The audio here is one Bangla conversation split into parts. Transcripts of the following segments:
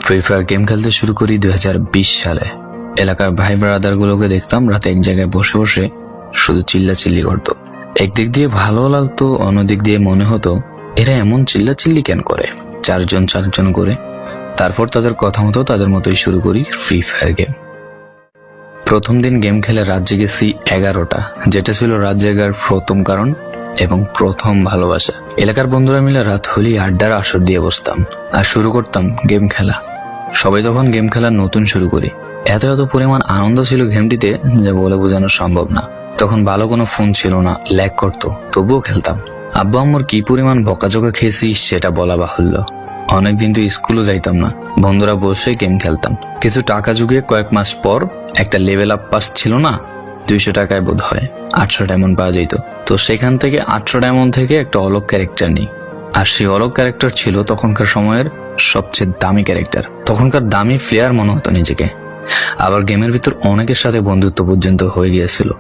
ফ্রি ফায়ার গেম খেলতে শুরু করি 2020 সালে। এলাকার ভাই ব্রাদার গুলোকে দেখতাম রাতে এক জায়গায় বসে বসে শুধু চিল্লাচিল্লি করতো। একদিক দিয়ে ভালো লাগতো, অন্যদিক দিয়ে মনে হতো এরা এমন চিল্লাচিল্লি কেন করে, চারজন করে। তারপর তাদের কথা মতো তাদের মতোই শুরু করি ফ্রি ফায়ার গেম। প্রথম দিন গেম খেলে রাত জেগেছি 11টা, যেটা ছিল রাত জায়গার প্রথম কারণ এবং প্রথম ভালোবাসা। এলাকার বন্ধুরা মিলে রাত হলেই আড্ডার আসর দিয়ে বসতাম আর শুরু করতাম গেম খেলা। সবাই তখন গেম খেলা নতুন শুরু করি। এত পরিমাণ আনন্দ ছিল গেমটিতে যে বলে বোঝানো সম্ভব না। তখন ভালো কোনো ফোন ছিল না, ল্যাগ করতো, তবুও খেলতাম। আব্বু আম্মুর কি পরিমাণ বকাঝকা খেয়েছি সেটা বলা বাহুল্য। অনেকদিন তো স্কুলও যাইতাম না, বন্ধুরা বসে গেম খেলতাম। কিছু টাকা জুগিয়ে কয়েক মাস পর একটা লেভেল আপ পাস ছিল না, 200 টাকায় বোধ হয় 800 ডায়মন্ড পাওয়া যেত। তো সেখান থেকে 800 ডায়মন্ড থেকে একটা অলক ক্যারেক্টার নিই। আর সেই অলক ক্যারেক্টার ছিল তখনকার সময়ের সবচেয়ে দামি ক্যারেক্টার। তখনকার দামি প্লেয়ার মনে হতো নিজেকে। আবার গেমের ভিতর অনেকের সাথে বন্ধুত্ব পর্যন্ত হয়ে গিয়েছিল।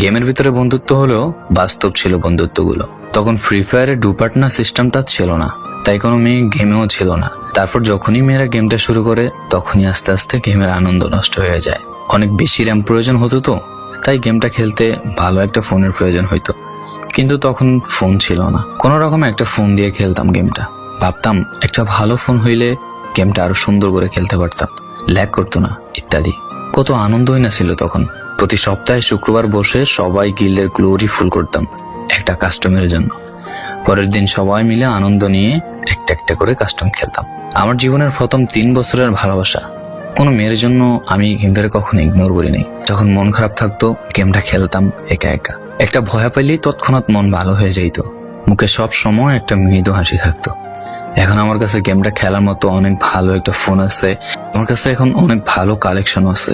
গেমের ভিতরে বন্ধুত্ব হলেও বাস্তব ছিল বন্ধুত্বগুলো। তখন ফ্রি ফায়ারে ডু পার্টনার সিস্টেমটা ছিল না, তাই কোনো মেয়ে গেমেও ছিল না। তারপর যখনই মেয়েরা গেমটা শুরু করে তখনই আস্তে আস্তে গেমের আনন্দ নষ্ট হয়ে যায়। অনেক বেশি র্যাম প্রয়োজন হতো, তো তাই গেমটা খেলতে ভালো একটা ফোনের প্রয়োজন হইতো। কিন্তু তখন ফোন ছিল না, কোনো রকম একটা ফোন দিয়ে খেলতাম গেমটা। ভাবতাম একটা ভালো ফোন হইলে গেমটা আরো সুন্দর করে খেলতে পারতাম, ল্যাগ করতো না ইত্যাদি। কত আনন্দই না ছিল তখন। প্রতি সপ্তাহে শুক্রবার বসে সবাই গিল্ডের গ্লোরি ফুল করতাম একটা কাস্টমের জন্য। পরের দিন সবাই মিলে আনন্দ নিয়ে একটা একটা করে কাস্টম খেলতাম। আমার জীবনের প্রথম 3 বছরের ভালোবাসা। কোনো মেয়ের জন্য আমি গেমটাকে কখনো ইগনোর করি নাই। যখন মন খারাপ থাকতো গেমটা খেলতাম একা একা। একটা ভয় পেলেই তৎক্ষণাৎ মন ভালো হয়ে যাইত, মুখে সব সময় একটা মৃদু হাসি থাকতো। এখন আমার কাছে গেমটা খেলার মতো অনেক ভালো একটা ফোন আছে, আমার কাছে এখন অনেক ভালো কালেকশন আছে।